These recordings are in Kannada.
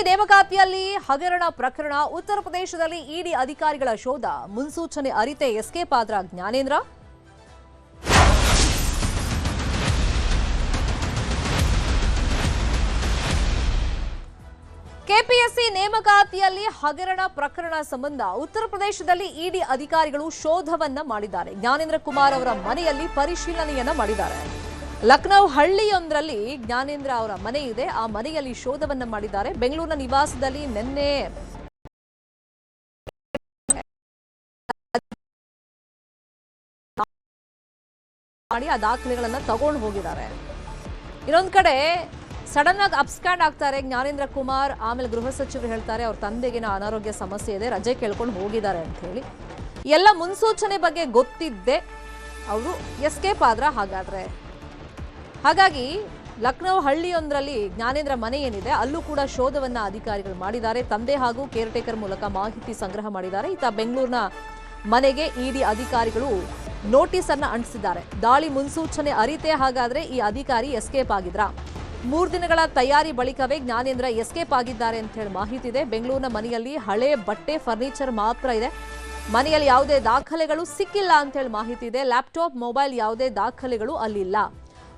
ನೇಮಕಾತಿಯಲ್ಲಿ ಹಗರಣ ಪ್ರಕರಣ ಉತ್ತರ ಪ್ರದೇಶದಲ್ಲಿ ಇಡಿ ಅಧಿಕಾರಿಗಳ ಶೋಧ ಮುನ್ಸೂಚನೆ ಅರಿತೆ ಎಸ್ಕೇಪ್ ಆದ್ರ ಜ್ಞಾನೇಂದ್ರ. ಕೆಪಿಎಸ್ಸಿ ನೇಮಕಾತಿಯಲ್ಲಿ ಹಗರಣ ಪ್ರಕರಣ ಸಂಬಂಧ ಉತ್ತರ ಪ್ರದೇಶದಲ್ಲಿ ಇಡಿ ಅಧಿಕಾರಿಗಳು ಶೋಧವನ್ನ ಮಾಡಿದ್ದಾರೆ. ಜ್ಞಾನೇಂದ್ರ ಕುಮಾರ್ ಅವರ ಮನೆಯಲ್ಲಿ ಪರಿಶೀಲನೆಯನ್ನ ಮಾಡಿದ್ದಾರೆ. ಲಖನೌ ಹಳ್ಳಿಯೊಂದರಲ್ಲಿ ಜ್ಞಾನೇಂದ್ರ ಅವರ ಮನೆ ಇದೆ. ಆ ಮನೆಯಲ್ಲಿ ಶೋಧವನ್ನ ಮಾಡಿದ್ದಾರೆ. ಬೆಂಗಳೂರಿನ ನಿವಾಸದಲ್ಲಿ ನಿನ್ನೆ ಮಾಡಿ ಆ ದಾಖಲೆಗಳನ್ನ ತಗೊಂಡು ಹೋಗಿದ್ದಾರೆ. ಇನ್ನೊಂದು ಕಡೆ ಸಡನ್ ಆಗಿ ಅಪ್ಸ್ಕ್ಯಾಂಡ್ ಆಗ್ತಾರೆ ಜ್ಞಾನೇಂದ್ರ ಕುಮಾರ್. ಆಮೇಲೆ ಗೃಹ ಸಚಿವರು ಹೇಳ್ತಾರೆ ಅವ್ರ ತಂದೆಗಿನ ಅನಾರೋಗ್ಯ ಸಮಸ್ಯೆ ಇದೆ, ರಜೆ ಕೇಳ್ಕೊಂಡು ಹೋಗಿದ್ದಾರೆ ಅಂತ ಹೇಳಿ. ಎಲ್ಲ ಮುನ್ಸೂಚನೆ ಬಗ್ಗೆ ಗೊತ್ತಿದ್ದೆ ಅವರು ಎಸ್ಕೇಪ್ ಆದ್ರ ಹಾಗಾದ್ರೆ. ಹಾಗಾಗಿ ಲಖನೌ ಹಳ್ಳಿಯೊಂದರಲ್ಲಿ ಜ್ಞಾನೇಂದ್ರ ಮನೆ ಏನಿದೆ ಅಲ್ಲೂ ಕೂಡ ಶೋಧವನ್ನ ಅಧಿಕಾರಿಗಳು ಮಾಡಿದ್ದಾರೆ. ತಂದೆ ಹಾಗೂ ಕೇರ್ ಟೇಕರ್ ಮೂಲಕ ಮಾಹಿತಿ ಸಂಗ್ರಹ ಮಾಡಿದ್ದಾರೆ. ಇತ್ತ ಬೆಂಗಳೂರಿನ ಮನೆಗೆ ಇಡಿ ಅಧಿಕಾರಿಗಳು ನೋಟಿಸ್ ಅನ್ನ ಅಂಟಿಸಿದ್ದಾರೆ. ದಾಳಿ ಮುನ್ಸೂಚನೆ ಅರಿತೆ ಹಾಗಾದ್ರೆ ಈ ಅಧಿಕಾರಿ ಎಸ್ಕೇಪ್ ಆಗಿದ್ರ? 3 ದಿನಗಳ ತಯಾರಿ ಬಳಿಕವೇ ಜ್ಞಾನೇಂದ್ರ ಎಸ್ಕೇಪ್ ಆಗಿದ್ದಾರೆ ಅಂತ ಹೇಳಿ ಮಾಹಿತಿ ಇದೆ. ಬೆಂಗಳೂರಿನ ಮನೆಯಲ್ಲಿ ಹಳೆ ಬಟ್ಟೆ ಫರ್ನಿಚರ್ ಮಾತ್ರ ಇದೆ. ಮನೆಯಲ್ಲಿ ಯಾವುದೇ ದಾಖಲೆಗಳು ಸಿಕ್ಕಿಲ್ಲ ಅಂತ ಹೇಳಿ ಮಾಹಿತಿ ಇದೆ. ಲ್ಯಾಪ್ಟಾಪ್, ಮೊಬೈಲ್ ಯಾವುದೇ ದಾಖಲೆಗಳು ಅಲ್ಲಿಲ್ಲ.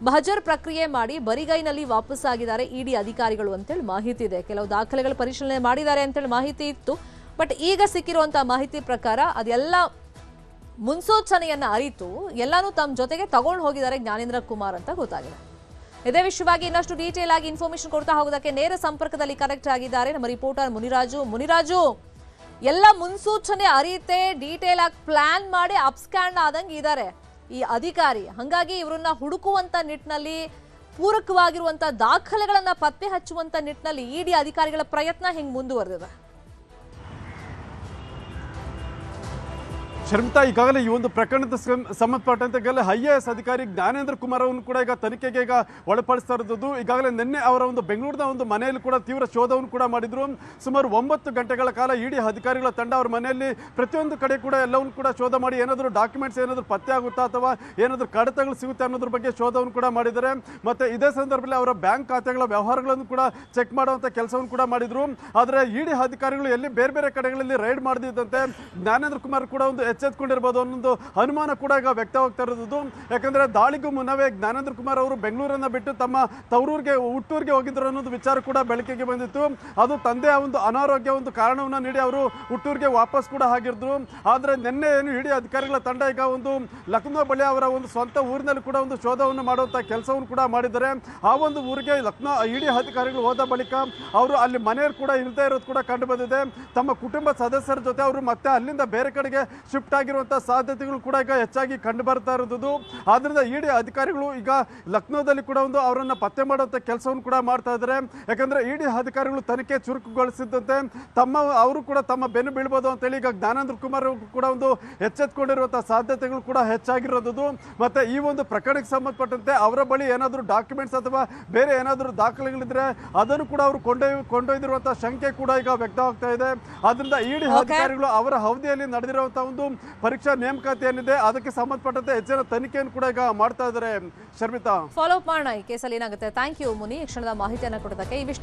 ಮಹಜರ್ ಪ್ರಕ್ರಿಯೆ ಮಾಡಿ ಬರಿಗೈನಲ್ಲಿ ವಾಪಸ್ ಆಗಿದ್ದಾರೆ ಇಡಿ ಅಧಿಕಾರಿಗಳು ಅಂತೇಳಿ ಮಾಹಿತಿ ಇದೆ. ಕೆಲವು ದಾಖಲೆಗಳು ಪರಿಶೀಲನೆ ಮಾಡಿದ್ದಾರೆ ಅಂತೇಳಿ ಮಾಹಿತಿ ಇತ್ತು. ಬಟ್ ಈಗ ಸಿಕ್ಕಿರುವಂತಹ ಮಾಹಿತಿ ಪ್ರಕಾರ ಅದೆಲ್ಲ ಮುನ್ಸೂಚನೆಯನ್ನ ಅರಿತು ಎಲ್ಲಾನು ತಮ್ಮ ಜೊತೆಗೆ ತಗೊಂಡು ಹೋಗಿದ್ದಾರೆ ಜ್ಞಾನೇಂದ್ರ ಕುಮಾರ್ ಅಂತ ಗೊತ್ತಾಗಿದೆ. ಇದೇ ವಿಷಯವಾಗಿ ಇನ್ನಷ್ಟು ಡೀಟೇಲ್ ಆಗಿ ಇನ್ಫಾರ್ಮೇಶನ್ ಕೊಡ್ತಾ ಹೋಗೋದಕ್ಕೆ ನೇರ ಸಂಪರ್ಕದಲ್ಲಿ ಕನೆಕ್ಟ್ ಆಗಿದ್ದಾರೆ ನಮ್ಮ ರಿಪೋರ್ಟರ್ ಮುನಿರಾಜು. ಎಲ್ಲ ಮುನ್ಸೂಚನೆ ಅರಿತೆ ಡೀಟೇಲ್ ಆಗಿ ಪ್ಲಾನ್ ಮಾಡಿ ಅಪ್ಸ್ಕ್ಯಾಂಡ್ ಆದಂಗೆ ಇದ್ದಾರೆ ಈ ಅಧಿಕಾರಿ. ಹಾಗಾಗಿ ಇವರನ್ನ ಹುಡುಕುವಂತ ನಿಟ್ಟಿನಲ್ಲಿ, ಪೂರಕವಾಗಿರುವಂತ ದಾಖಲೆಗಳನ್ನ ಪತ್ತೆ ಹಚ್ಚುವಂತ ನಿಟ್ಟಿನಲ್ಲಿ ಇಡಿ ಅಧಿಕಾರಿಗಳ ಪ್ರಯತ್ನ ಹೆಂಗ್ ಮುಂದುವರೆದಿದೆ? ಶರ್ಮಿತಾ, ಈಗಾಗಲೇ ಈ ಒಂದು ಪ್ರಕರಣದ ಸಂಬಂಧಪಟ್ಟಂತೆ IAS ಅಧಿಕಾರಿ ಜ್ಞಾನೇಂದ್ರ ಕುಮಾರ್ ಅವರನ್ನು ಕೂಡ ಈಗ ತನಿಖೆಗೆ ಒಳಪಡಿಸ್ತಾ ಇರೋದು. ಈಗಾಗಲೇ ನಿನ್ನೆ ಅವರ ಒಂದು ಬೆಂಗಳೂರಿನ ಒಂದು ಮನೆಯಲ್ಲಿ ಕೂಡ ತೀವ್ರ ಶೋಧವನ್ನು ಕೂಡ ಮಾಡಿದ್ರು. ಸುಮಾರು 9 ಗಂಟೆಗಳ ಕಾಲ ಇಡಿ ಅಧಿಕಾರಿಗಳ ತಂಡ ಅವರ ಮನೆಯಲ್ಲಿ ಪ್ರತಿಯೊಂದು ಕಡೆ ಕೂಡ ಎಲ್ಲವನ್ನು ಕೂಡ ಶೋಧ ಮಾಡಿ ಏನಾದರೂ ಡಾಕ್ಯುಮೆಂಟ್ಸ್ ಏನಾದರೂ ಪತ್ತೆ ಆಗುತ್ತಾ ಅಥವಾ ಏನಾದರೂ ಕಡತಗಳು ಸಿಗುತ್ತೆ ಅನ್ನೋದ್ರ ಬಗ್ಗೆ ಶೋಧವನ್ನು ಕೂಡ ಮಾಡಿದ್ದಾರೆ. ಮತ್ತೆ ಇದೇ ಸಂದರ್ಭದಲ್ಲಿ ಅವರ ಬ್ಯಾಂಕ್ ಖಾತೆಗಳ ವ್ಯವಹಾರಗಳನ್ನು ಕೂಡ ಚೆಕ್ ಮಾಡುವಂಥ ಕೆಲಸವನ್ನು ಕೂಡ ಮಾಡಿದ್ರು. ಆದರೆ ಇಡಿ ಅಧಿಕಾರಿಗಳು ಎಲ್ಲಿ ಬೇರೆ ಬೇರೆ ಕಡೆಗಳಲ್ಲಿ ರೈಡ್ ಮಾಡಿದಂತೆ ಜ್ಞಾನೇಂದ್ರ ಕುಮಾರ್ ಕೂಡ ಒಂದು ಎಚ್ಚೆತ್ಕೊಂಡಿರ್ಬೋದು ಅನ್ನೊಂದು ಅನುಮಾನ ಕೂಡ ಈಗ ವ್ಯಕ್ತವಾಗ್ತಾ ಇರೋದು. ಯಾಕಂದ್ರೆ ದಾಳಿಗೂ ಮುನ್ನವೇ ಜ್ಞಾನೇಂದ್ರ ಕುಮಾರ್ ಅವರು ಬೆಂಗಳೂರನ್ನ ಬಿಟ್ಟು ತಮ್ಮ ಹುಟ್ಟೂರಿಗೆ ಹೋಗಿದ್ರು ಅನ್ನೋದು ವಿಚಾರ ಕೂಡ ಬೆಳಕಿಗೆ ಬಂದಿತ್ತು. ಅದು ತಂದೆಯ ಒಂದು ಅನಾರೋಗ್ಯ ಒಂದು ಕಾರಣವನ್ನ ನೀಡಿ ಅವರು ಹುಟ್ಟೂರಿಗೆ ವಾಪಸ್ ಕೂಡ ಆಗಿದ್ರು. ಆದರೆ ನಿನ್ನೆ ಏನು ಇಡಿ ಅಧಿಕಾರಿಗಳ ತಂಡ ಈಗ ಒಂದು ಲಖನೌ ಬಳಿ ಅವರ ಒಂದು ಸ್ವಂತ ಊರಿನಲ್ಲಿ ಕೂಡ ಒಂದು ಶೋಧವನ್ನು ಮಾಡುವಂತ ಕೆಲಸವನ್ನು ಕೂಡ ಮಾಡಿದ್ದಾರೆ. ಆ ಒಂದು ಊರಿಗೆ ಲಖನೌ ಇಡಿ ಅಧಿಕಾರಿಗಳು ಹೋದ ಬಳಿಕ ಅವರು ಅಲ್ಲಿ ಮನೆಯಲ್ಲಿ ಕೂಡ ಇರದೇ ಇರೋದು ಕೂಡ ಕಂಡು ಬಂದಿದೆ. ತಮ್ಮ ಕುಟುಂಬ ಸದಸ್ಯರ ಜೊತೆ ಅವರು ಮತ್ತೆ ಅಲ್ಲಿಂದ ಬೇರೆ ಕಡೆಗೆ ಶಿಫ್ಟ್ ಆಗಿರುವಂತಹ ಸಾಧ್ಯತೆಗಳು ಕೂಡ ಈಗ ಹೆಚ್ಚಾಗಿ ಕಂಡು ಬರ್ತಾ ಇರೋದು. ಆದ್ರಿಂದ ಇಡಿ ಅಧಿಕಾರಿಗಳು ಈಗ ಲಖನೌದಲ್ಲಿ ಕೂಡ ಒಂದು ಅವರನ್ನ ಪತ್ತೆ ಮಾಡುವಂತ ಕೆಲಸವನ್ನು ಕೂಡ ಮಾಡ್ತಾ ಇದ್ದಾರೆ. ಯಾಕಂದ್ರೆ ಇಡಿ ಅಧಿಕಾರಿಗಳು ತನಿಖೆ ಚುರುಕುಗೊಳಿಸಿದಂತೆ ಅವರು ಕೂಡ ತಮ್ಮ ಬೆನ್ನು ಬೀಳ್ಬೋದು ಅಂತೇಳಿ ಈಗ ಜ್ಞಾನೇಂದ್ರ ಕುಮಾರ್ ಕೂಡ ಒಂದು ಎಚ್ಚೆತ್ಕೊಂಡಿರುವಂತಹ ಸಾಧ್ಯತೆಗಳು ಕೂಡ ಹೆಚ್ಚಾಗಿರೋದು. ಮತ್ತೆ ಈ ಒಂದು ಪ್ರಕರಣಕ್ಕೆ ಸಂಬಂಧಪಟ್ಟಂತೆ ಅವರ ಬಳಿ ಏನಾದರೂ ಡಾಕ್ಯುಮೆಂಟ್ಸ್ ಅಥವಾ ಬೇರೆ ಏನಾದರೂ ದಾಖಲೆಗಳಿದ್ರೆ ಅದನ್ನು ಕೂಡ ಅವರು ಕೊಂಡೊಯ್ದಿರುವಂತಹ ಶಂಕೆ ಕೂಡ ಈಗ ವ್ಯಕ್ತವಾಗ್ತಾ ಇದೆ. ಆದ್ರಿಂದ ಇಡಿ ಅಧಿಕಾರಿಗಳು ಅವರ ಅವಧಿಯಲ್ಲಿ ನಡೆದಿರುವಂತಹ ಒಂದು ಪರೀಕ್ಷಾ ನೇಮಕಾತಿ ಏನಿದೆ ಅದಕ್ಕೆ ಸಂಬಂಧಪಟ್ಟಂತೆ ಹೆಚ್ಚಿನ ತನಿಖೆಯನ್ನು ಕೂಡ ಈಗ ಮಾಡ್ತಾ ಇದ್ದಾರೆ. ಶರ್ಮಿತಾ, ಫಾಲೋ ಅಪ್ ಮಾಡೋಣ ಈ ಕೇಸಲ್ಲಿ ಏನಾಗುತ್ತೆ. ಥ್ಯಾಂಕ್ ಯು ಮುನಿ, ಈ ಕ್ಷಣದ ಮಾಹಿತಿಯನ್ನು ಕೊಡೋದಕ್ಕೆ. ಇವಿಷ್ಟು